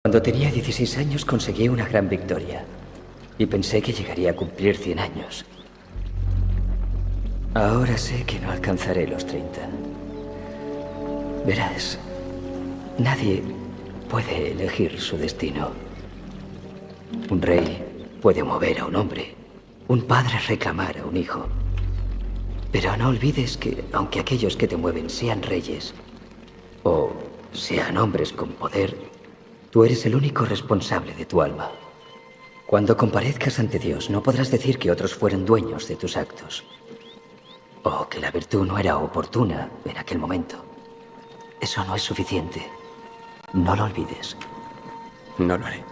Cuando tenía 16 años conseguí una gran victoria y pensé que llegaría a cumplir 100 años. Ahora sé que no alcanzaré los 30. Verás, nadie puede elegir su destino. Un rey puede mover a un hombre, un padre reclamar a un hijo. Pero no olvides que, aunque aquellos que te mueven sean reyes o sean hombres con poder, tú eres el único responsable de tu alma. Cuando comparezcas ante Dios, no podrás decir que otros fueron dueños de tus actos, o que la virtud no era oportuna en aquel momento. Eso no es suficiente. No lo olvides. No lo haré.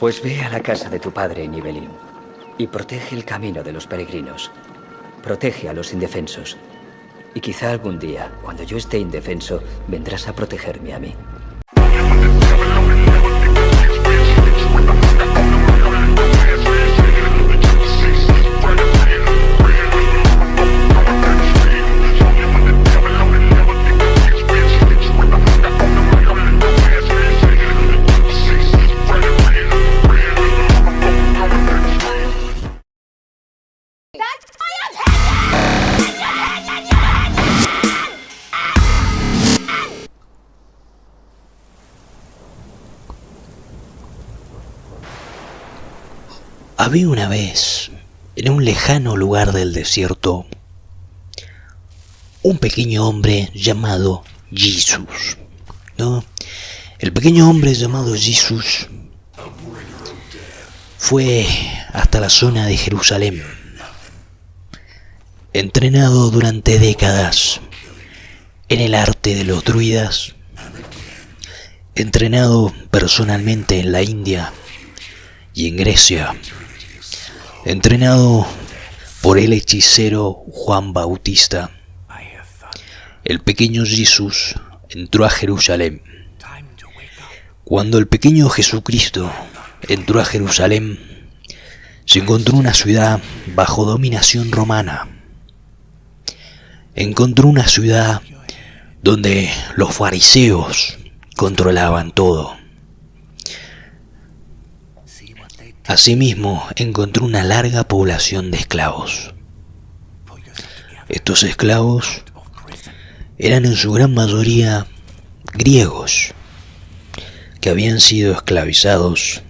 Pues ve a la casa de tu padre en Ibelín y protege el camino de los peregrinos. Protege a los indefensos. Y quizá algún día, cuando yo esté indefenso, vendrás a protegerme a mí. Había una vez, en un lejano lugar del desierto, un pequeño hombre llamado Jesús, ¿no? El pequeño hombre llamado Jesús fue hasta la zona de Jerusalén, entrenado durante décadas en el arte de los druidas, entrenado personalmente en la India y en Grecia, entrenado por el hechicero Juan Bautista. El pequeño Jesús entró a Jerusalén. Cuando el pequeño Jesucristo entró a Jerusalén, se encontró una ciudad bajo dominación romana. Encontró una ciudad donde los fariseos controlaban todo. Asimismo, encontró una larga población de esclavos. Estos esclavos eran en su gran mayoría griegos, que habían sido esclavizados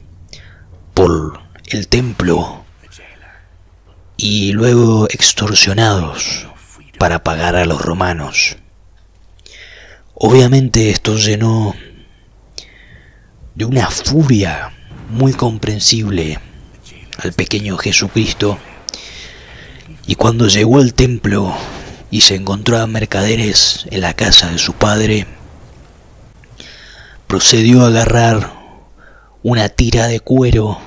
por el templo y luego extorsionados para pagar a los romanos. Obviamente esto llenó de una furia muy comprensible al pequeño Jesucristo, y cuando llegó al templo y se encontró a mercaderes en la casa de su padre, procedió a agarrar una tira de cuero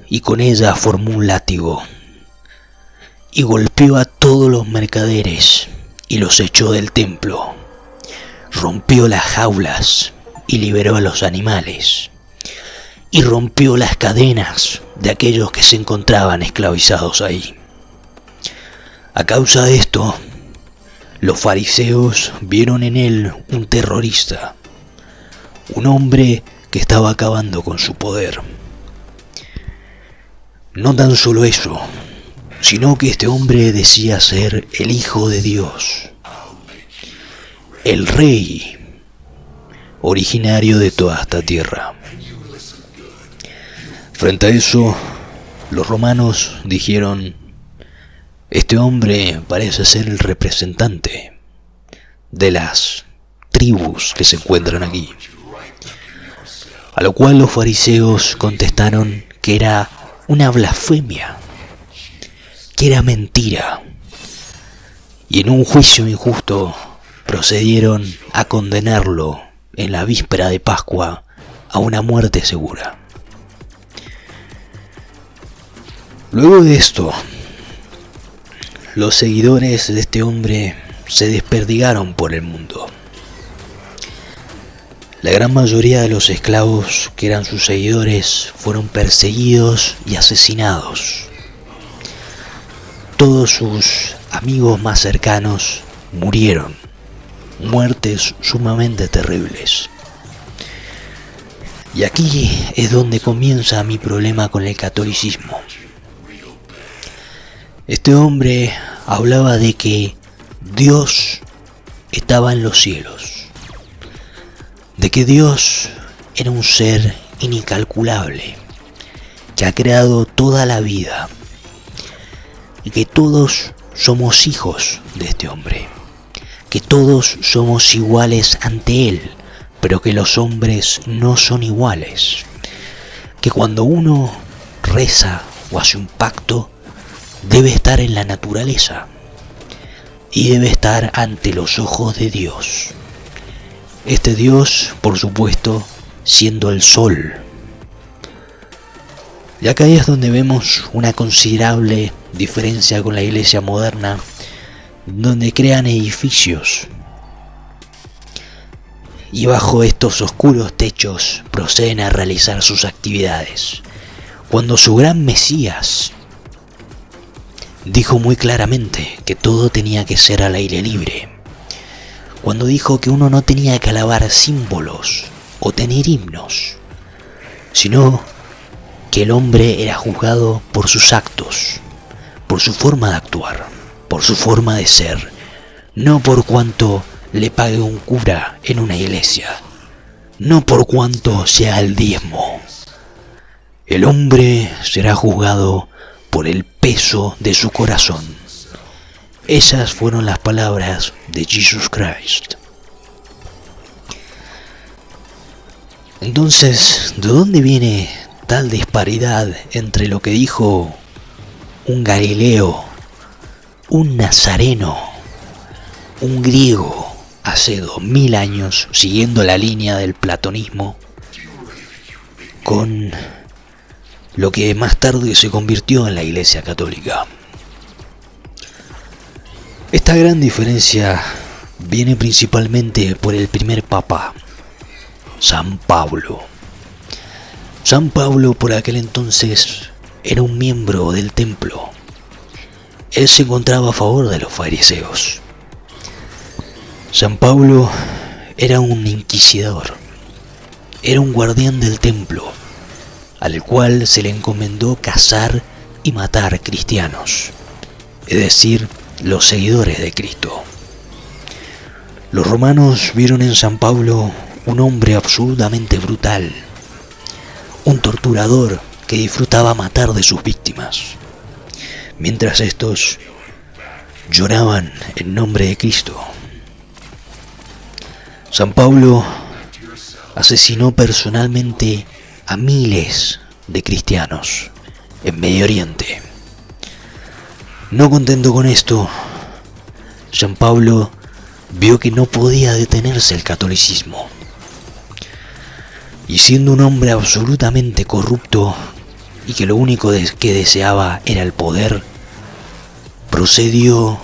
y con ella formó un látigo y golpeó a todos los mercaderes y los echó del templo. Rompió las jaulas y liberó a los animales, y rompió las cadenas de aquellos que se encontraban esclavizados ahí. A causa de esto, los fariseos vieron en él un terrorista, un hombre que estaba acabando con su poder. No tan solo eso, sino que este hombre decía ser el Hijo de Dios, el Rey originario de toda esta tierra. Frente a eso, los romanos dijeron: este hombre parece ser el representante de las tribus que se encuentran aquí. A lo cual los fariseos contestaron que era una blasfemia, que era mentira, y en un juicio injusto procedieron a condenarlo en la víspera de Pascua a una muerte segura. Luego de esto, los seguidores de este hombre se desperdigaron por el mundo. La gran mayoría de los esclavos que eran sus seguidores fueron perseguidos y asesinados. Todos sus amigos más cercanos murieron, muertes sumamente terribles. Y aquí es donde comienza mi problema con el catolicismo. Este hombre hablaba de que Dios estaba en los cielos, de que Dios era un ser incalculable, que ha creado toda la vida, y que todos somos hijos de este hombre, que todos somos iguales ante él, pero que los hombres no son iguales, que cuando uno reza o hace un pacto, debe estar en la naturaleza y debe estar ante los ojos de Dios. Este Dios, por supuesto, siendo el sol. Y acá es donde vemos una considerable diferencia con la iglesia moderna, donde crean edificios y bajo estos oscuros techos proceden a realizar sus actividades, cuando su gran Mesías dijo muy claramente que todo tenía que ser al aire libre, cuando dijo que uno no tenía que alabar símbolos o tener himnos, sino que el hombre era juzgado por sus actos, por su forma de actuar, por su forma de ser, no por cuánto le pague un cura en una iglesia, no por cuánto sea el diezmo. El hombre será juzgado por el peso de su corazón. Esas fueron las palabras de Jesus Christ. Entonces, ¿de dónde viene tal disparidad entre lo que dijo un Galileo, un nazareno, un griego hace 2000 años, siguiendo la línea del platonismo, con lo que más tarde se convirtió en la Iglesia Católica? Esta gran diferencia viene principalmente por el primer papa, San Pablo. San Pablo por aquel entonces era un miembro del templo. Él se encontraba a favor de los fariseos. San Pablo era un inquisidor, era un guardián del templo, al cual se le encomendó cazar y matar cristianos, es decir, los seguidores de Cristo. Los romanos vieron en San Pablo un hombre absolutamente brutal, un torturador que disfrutaba matar de sus víctimas, mientras estos lloraban en nombre de Cristo. San Pablo asesinó personalmente a miles de cristianos en Medio Oriente. No contento con esto, San Pablo vio que no podía detenerse el catolicismo, y siendo un hombre absolutamente corrupto y que lo único que deseaba era el poder, procedió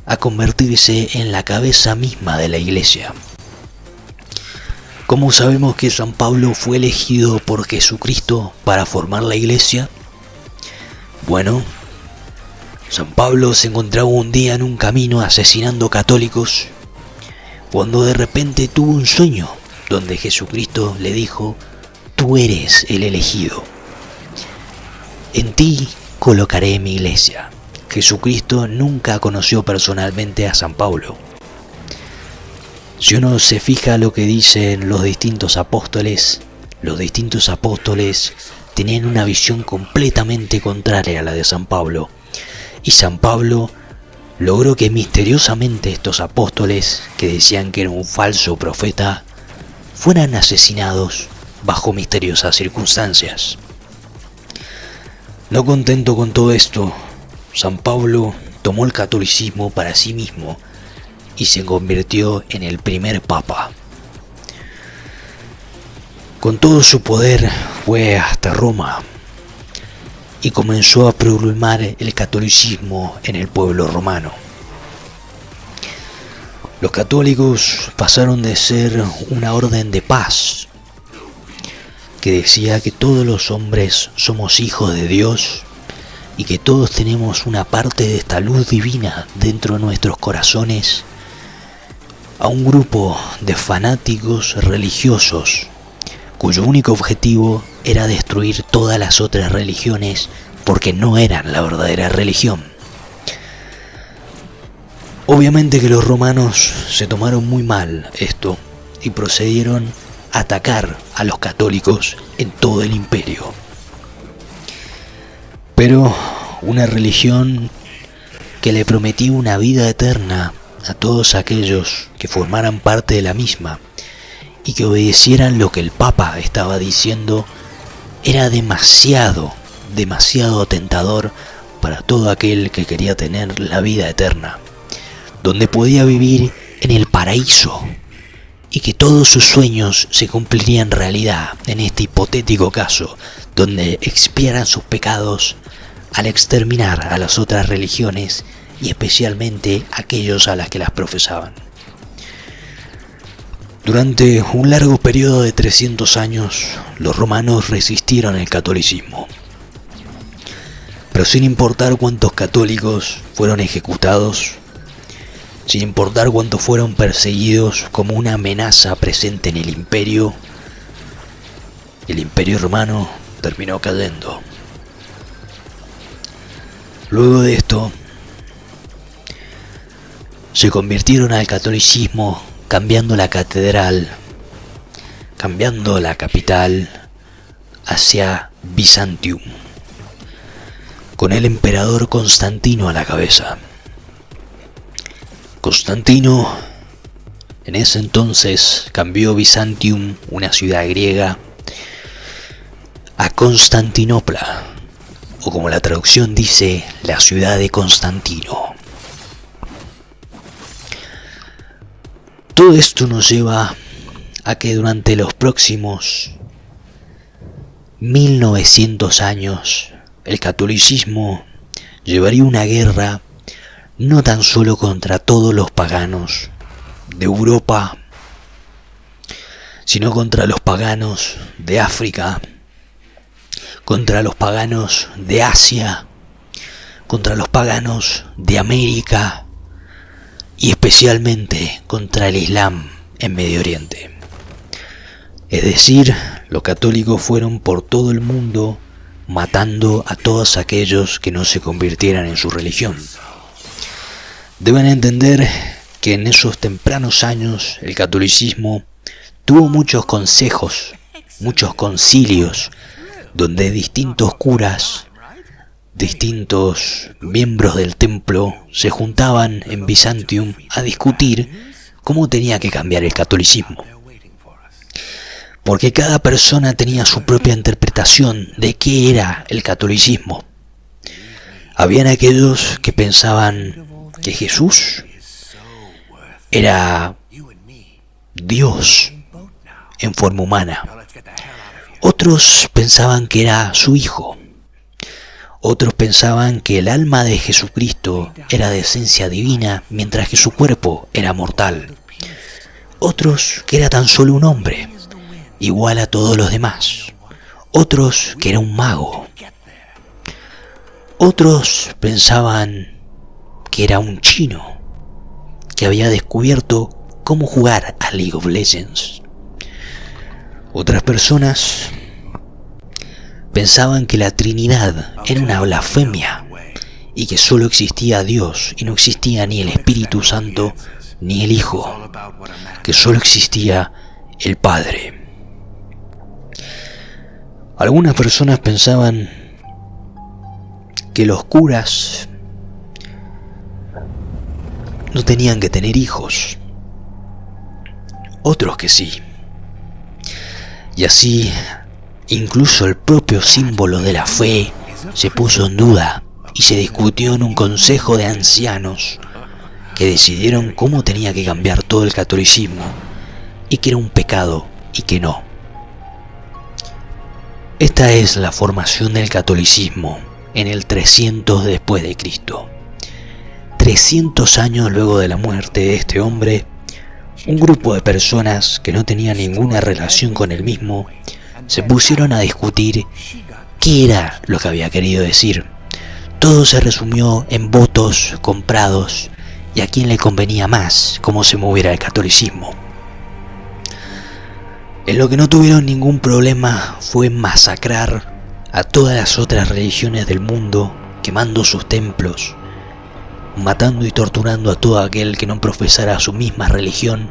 a convertirse en la cabeza misma de la iglesia. ¿Cómo sabemos que San Pablo fue elegido por Jesucristo para formar la iglesia? Bueno, San Pablo se encontraba un día en un camino asesinando católicos, cuando de repente tuvo un sueño donde Jesucristo le dijo: tú eres el elegido, en ti colocaré mi iglesia. Jesucristo nunca conoció personalmente a San Pablo. Si uno se fija lo que dicen los distintos apóstoles tenían una visión completamente contraria a la de San Pablo. Y San Pablo logró que misteriosamente estos apóstoles, que decían que era un falso profeta, fueran asesinados bajo misteriosas circunstancias. No contento con todo esto, San Pablo tomó el catolicismo para sí mismo y se convirtió en el primer papa. Con todo su poder fue hasta Roma y comenzó a proclamar el catolicismo en el pueblo romano. Los católicos pasaron de ser una orden de paz, que decía que todos los hombres somos hijos de Dios y que todos tenemos una parte de esta luz divina dentro de nuestros corazones, a un grupo de fanáticos religiosos cuyo único objetivo era destruir todas las otras religiones porque no eran la verdadera religión. Obviamente que los romanos se tomaron muy mal esto y procedieron a atacar a los católicos en todo el imperio. Pero una religión que le prometía una vida eterna a todos aquellos que formaran parte de la misma y que obedecieran lo que el Papa estaba diciendo, era demasiado tentador para todo aquel que quería tener la vida eterna, donde podía vivir en el paraíso y que todos sus sueños se cumplirían en realidad en este hipotético caso, donde expiaran sus pecados al exterminar a las otras religiones y especialmente aquellos a las que las profesaban. Durante un largo periodo de 300 años, los romanos resistieron el catolicismo. Pero sin importar cuántos católicos fueron ejecutados, sin importar cuántos fueron perseguidos como una amenaza presente en el imperio romano terminó cayendo. Luego de esto, se convirtieron al catolicismo cambiando la catedral, cambiando la capital hacia Bizantium, con el emperador Constantino a la cabeza. Constantino en ese entonces cambió Bizantium, una ciudad griega, a Constantinopla, o como la traducción dice, la ciudad de Constantino. Todo esto nos lleva a que durante los próximos 1900 años el catolicismo llevaría una guerra no tan solo contra todos los paganos de Europa, sino contra los paganos de África, contra los paganos de Asia, contra los paganos de América y especialmente contra el Islam en Medio Oriente. Es decir, los católicos fueron por todo el mundo matando a todos aquellos que no se convirtieran en su religión. Deben entender que en esos tempranos años el catolicismo tuvo muchos consejos, muchos concilios, donde distintos curas, distintos miembros del templo se juntaban en Bizantium a discutir cómo tenía que cambiar el catolicismo. Porque cada persona tenía su propia interpretación de qué era el catolicismo. Habían aquellos que pensaban que Jesús era Dios en forma humana. Otros pensaban que era su hijo. Otros pensaban que el alma de Jesucristo era de esencia divina, mientras que su cuerpo era mortal. Otros que era tan solo un hombre, igual a todos los demás. Otros que era un mago. Otros pensaban que era un chino que había descubierto cómo jugar a League of Legends. Otras personas pensaban que la Trinidad era una blasfemia y que solo existía Dios y no existía ni el Espíritu Santo ni el Hijo, que solo existía el Padre. Algunas personas pensaban que los curas no tenían que tener hijos, otros que sí. Y así, incluso el propio símbolo de la fe se puso en duda y se discutió en un consejo de ancianos que decidieron cómo tenía que cambiar todo el catolicismo y que era un pecado y que no. Esta es la formación del catolicismo en el 300 después de Cristo. 300 años luego de la muerte de este hombre, un grupo de personas que no tenían ninguna relación con él mismo se pusieron a discutir qué era lo que había querido decir. Todo se resumió en votos comprados y a quién le convenía más cómo se moviera el catolicismo. En lo que no tuvieron ningún problema fue masacrar a todas las otras religiones del mundo, quemando sus templos, matando y torturando a todo aquel que no profesara su misma religión,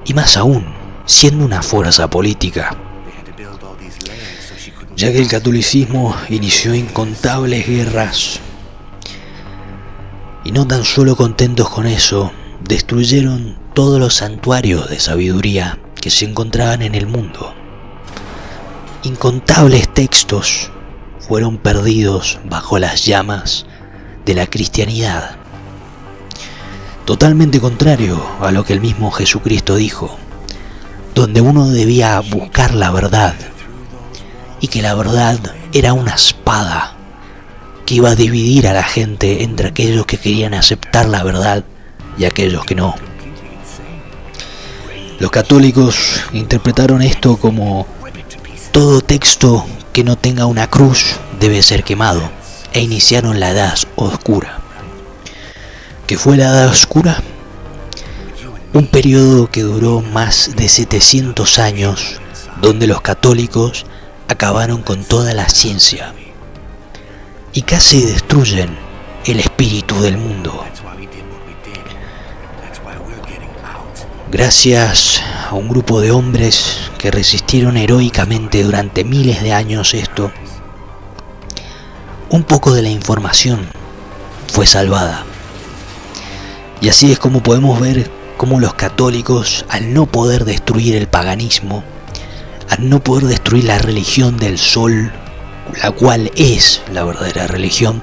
y más aún, siendo una fuerza política, ya que el catolicismo inició incontables guerras. Y no tan solo contentos con eso, destruyeron todos los santuarios de sabiduría que se encontraban en el mundo. Incontables textos fueron perdidos bajo las llamas de la cristianidad, totalmente contrario a lo que el mismo Jesucristo dijo, donde uno debía buscar la verdad, y que la verdad era una espada que iba a dividir a la gente entre aquellos que querían aceptar la verdad y aquellos que no. Los católicos interpretaron esto como: todo texto que no tenga una cruz debe ser quemado, e iniciaron la Edad Oscura. ¿Qué fue la Edad Oscura? Un periodo que duró más de 700 años, donde los católicos acabaron con toda la ciencia y casi destruyen el espíritu del mundo. Gracias a un grupo de hombres que resistieron heroicamente durante miles de años esto, un poco de la información fue salvada. Y así es como podemos ver cómo los católicos, al no poder destruir el paganismo, al no poder destruir la religión del sol, la cual es la verdadera religión,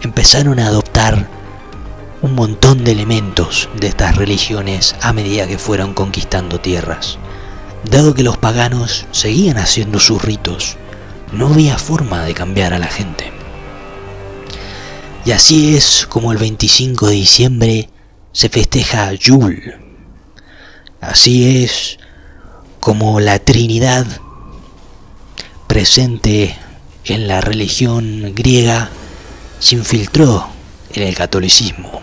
empezaron a adoptar un montón de elementos de estas religiones a medida que fueron conquistando tierras. Dado que los paganos seguían haciendo sus ritos, no había forma de cambiar a la gente. Y así es como el 25 de diciembre se festeja Yule. Así es como la Trinidad, presente en la religión griega, se infiltró en el catolicismo.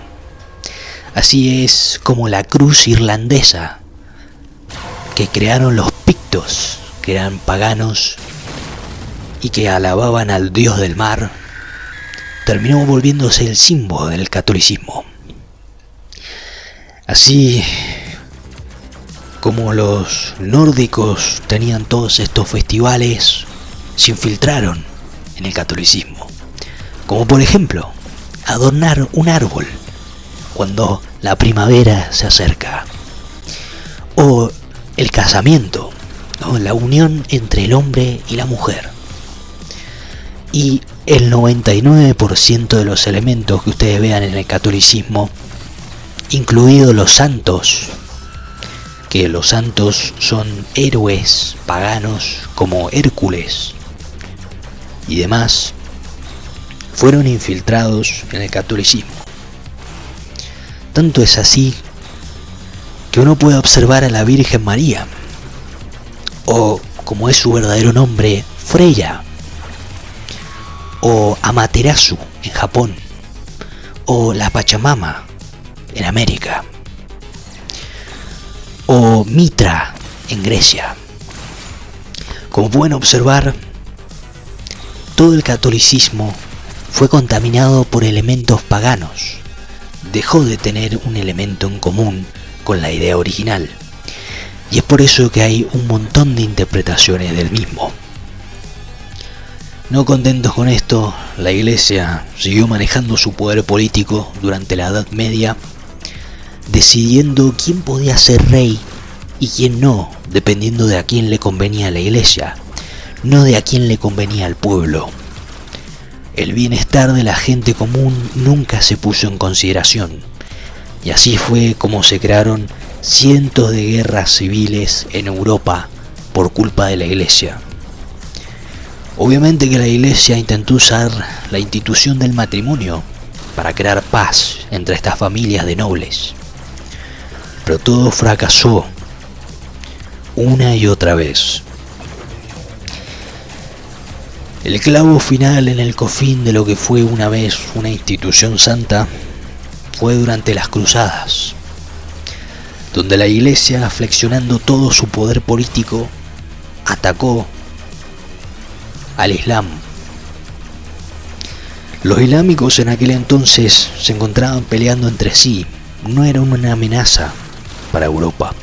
Así es como la cruz irlandesa, que crearon los pictos, que eran paganos y que alababan al dios del mar, terminó volviéndose el símbolo del catolicismo. Así como los nórdicos tenían todos estos festivales, se infiltraron en el catolicismo. Como por ejemplo, adornar un árbol cuando la primavera se acerca. O el casamiento, ¿no? La unión entre el hombre y la mujer. Y el 99% de los elementos que ustedes vean en el catolicismo, incluidos los santos, que los santos son héroes paganos como Hércules y demás, fueron infiltrados en el catolicismo. Tanto es así que uno puede observar a la Virgen María, o como es su verdadero nombre, Freya, o Amaterasu en Japón, o la Pachamama en América, o Mitra en Grecia. Como pueden observar, todo el catolicismo fue contaminado por elementos paganos. Dejó de tener un elemento en común con la idea original, y es por eso que hay un montón de interpretaciones del mismo. No contentos con esto, la Iglesia siguió manejando su poder político durante la Edad Media, decidiendo quién podía ser rey y quién no, dependiendo de a quién le convenía a la Iglesia, no de a quién le convenía al pueblo. El bienestar de la gente común nunca se puso en consideración, y así fue como se crearon cientos de guerras civiles en Europa por culpa de la Iglesia. Obviamente que la Iglesia intentó usar la institución del matrimonio para crear paz entre estas familias de nobles, pero todo fracasó una y otra vez. El clavo final en el cojín de lo que fue una vez una institución santa fue durante las cruzadas. donde la iglesia, flexionando todo su poder político, atacó al Islam. Los islámicos en aquel entonces se encontraban peleando entre sí, no era una amenaza para Europa.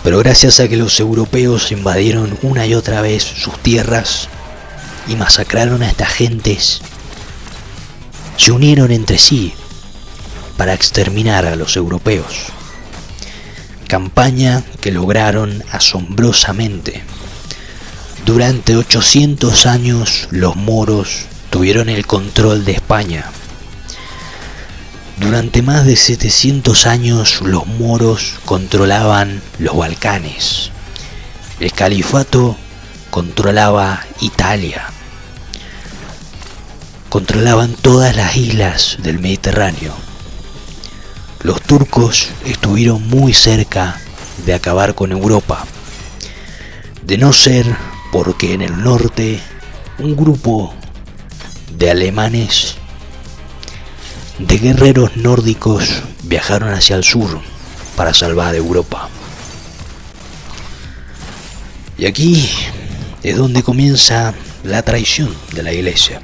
Pero gracias a que los europeos invadieron una y otra vez sus tierras y masacraron a estas gentes, se unieron entre sí para exterminar a los europeos. Campaña que lograron asombrosamente. Durante 800 años los moros tuvieron el control de España. Durante más de 700 años los moros controlaban los Balcanes. El califato controlaba Italia. Controlaban todas las islas del Mediterráneo. Los turcos estuvieron muy cerca de acabar con Europa. De no ser porque en el norte un grupo de alemanes, de guerreros nórdicos, viajaron hacia el sur para salvar Europa. Y aquí es donde comienza la traición de la iglesia.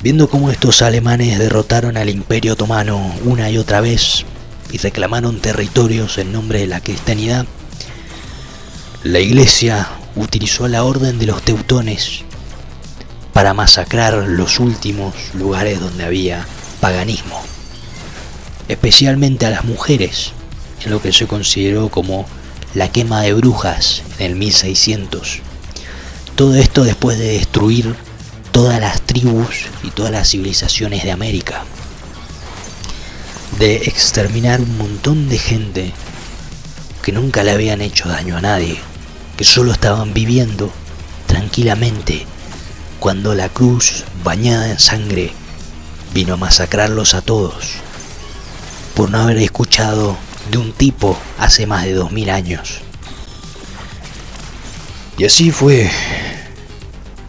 Viendo cómo estos alemanes derrotaron al Imperio Otomano una y otra vez y reclamaron territorios en nombre de la cristianidad, la iglesia utilizó la orden de los teutones para masacrar los últimos lugares donde había paganismo, especialmente a las mujeres, en lo que se consideró como la quema de brujas en el 1600. Todo esto después de destruir todas las tribus y todas las civilizaciones de América, de exterminar un montón de gente que nunca le habían hecho daño a nadie, que solo estaban viviendo tranquilamente, cuando la cruz, bañada en sangre, vino a masacrarlos a todos, por no haber escuchado de un tipo hace más de 2000 años. Y así fue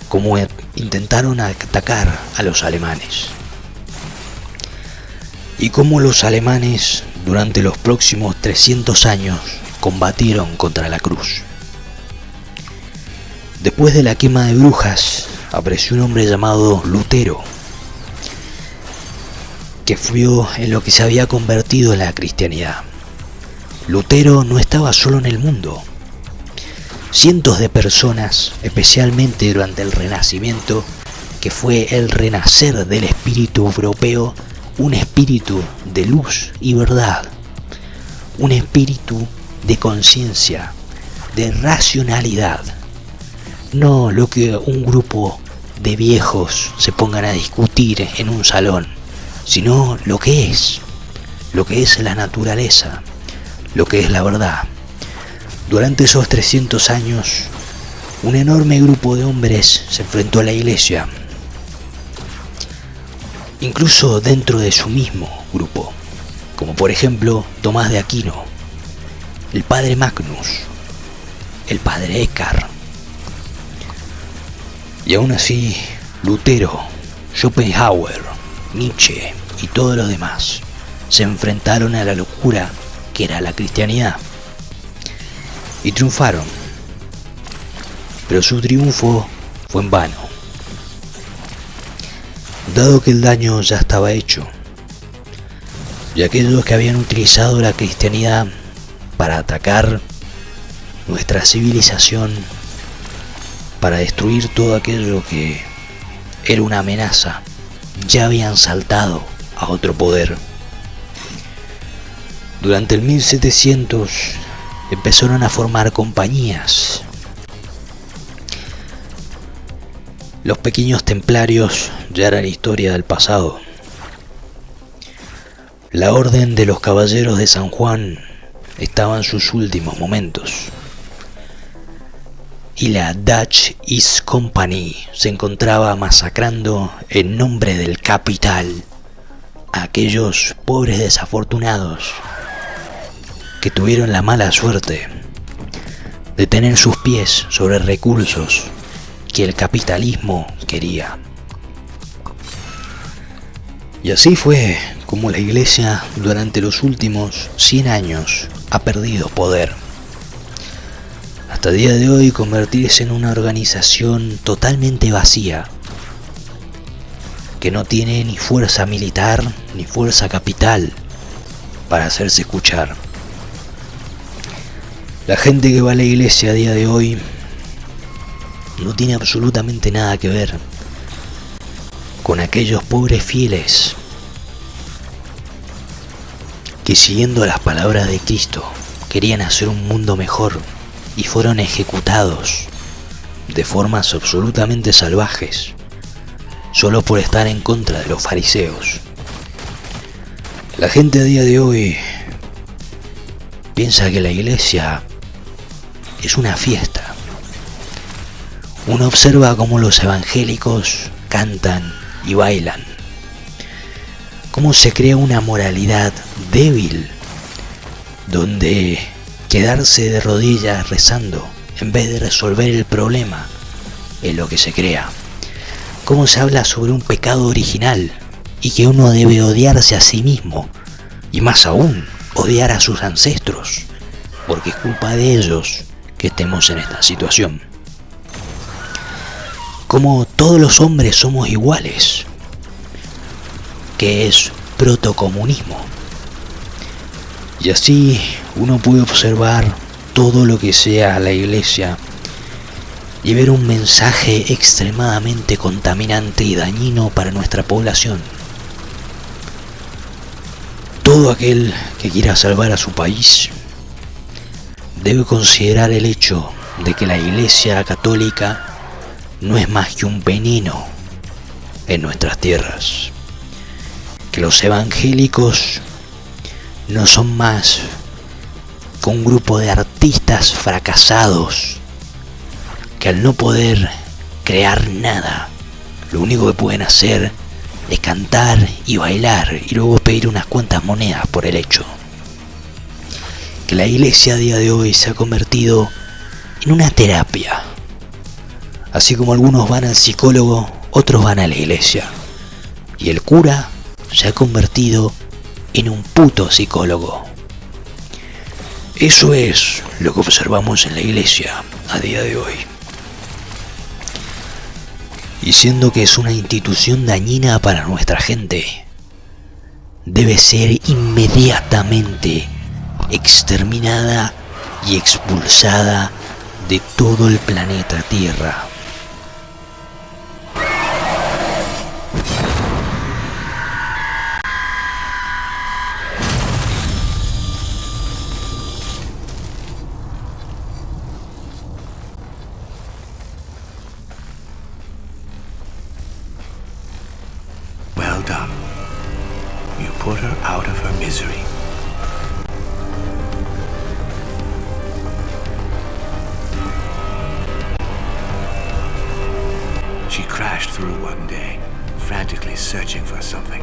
como intentaron atacar a los alemanes. Y como los alemanes durante los próximos 300 años combatieron contra la cruz. Después de la quema de brujas, apareció un hombre llamado Lutero, que fue en lo que se había convertido en la cristianidad. Lutero no estaba solo en el mundo. Cientos de personas, especialmente durante el Renacimiento, que fue el renacer del espíritu europeo, un espíritu de luz y verdad, un espíritu de conciencia, de racionalidad. No lo que un grupo de viejos se pongan a discutir en un salón, sino lo que es la naturaleza, lo que es la verdad. Durante esos 300 años, un enorme grupo de hombres se enfrentó a la iglesia, incluso dentro de su mismo grupo, como por ejemplo Tomás de Aquino, el padre Magnus, el padre Eckhart. Y aún así, Lutero, Schopenhauer, Nietzsche y todos los demás se enfrentaron a la locura que era la cristianidad y triunfaron. Pero su triunfo fue en vano, dado que el daño ya estaba hecho, y aquellos que habían utilizado la cristianidad para atacar nuestra civilización, para destruir todo aquello que era una amenaza, ya habían saltado a otro poder. Durante el 1700 empezaron a formar compañías. Los pequeños templarios ya eran historia del pasado. La orden de los caballeros de San Juan estaba en sus últimos momentos. Y la Dutch East Company se encontraba masacrando en nombre del capital a aquellos pobres desafortunados que tuvieron la mala suerte de tener sus pies sobre recursos que el capitalismo quería. Y así fue como la Iglesia durante los últimos 100 años ha perdido poder. Hasta el día de hoy convertirse en una organización totalmente vacía, que no tiene ni fuerza militar ni fuerza capital para hacerse escuchar. La gente que va a la iglesia a día de hoy no tiene absolutamente nada que ver con aquellos pobres fieles que, siguiendo las palabras de Cristo, querían hacer un mundo mejor y fueron ejecutados de formas absolutamente salvajes solo por estar en contra de los fariseos. La gente a día de hoy piensa que la iglesia es una fiesta. Uno observa cómo los evangélicos cantan y bailan, cómo se crea una moralidad débil, donde quedarse de rodillas rezando en vez de resolver el problema es lo que se crea. Cómo se habla sobre un pecado original y que uno debe odiarse a sí mismo, y más aún odiar a sus ancestros, porque es culpa de ellos que estemos en esta situación. Como todos los hombres somos iguales, que es protocomunismo. Y así uno puede observar todo lo que sea la iglesia y ver un mensaje extremadamente contaminante y dañino para nuestra población. Todo aquel que quiera salvar a su país debe considerar el hecho de que la Iglesia Católica no es más que un veneno en nuestras tierras, que los evangélicos no son más que un grupo de artistas fracasados que, al no poder crear nada, lo único que pueden hacer es cantar y bailar y luego pedir unas cuantas monedas por el hecho. Que la iglesia a día de hoy se ha convertido en una terapia. Así como algunos van al psicólogo, otros van a la iglesia. Y el cura se ha convertido en un puto psicólogo. Eso es lo que observamos en la iglesia a día de hoy. Y siendo que es una institución dañina para nuestra gente, debe ser inmediatamente exterminada y expulsada de todo el planeta Tierra. Well done. You put her out of her misery. She crashed through one day, frantically searching for something.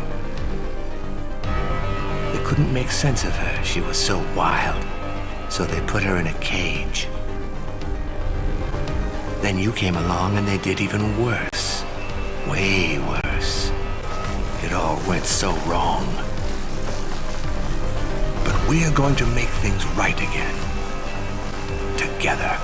They couldn't make sense of her. She was so wild. So they put her in a cage. Then you came along and they did even worse. Way worse. It all went so wrong. But we are going to make things right again. Together.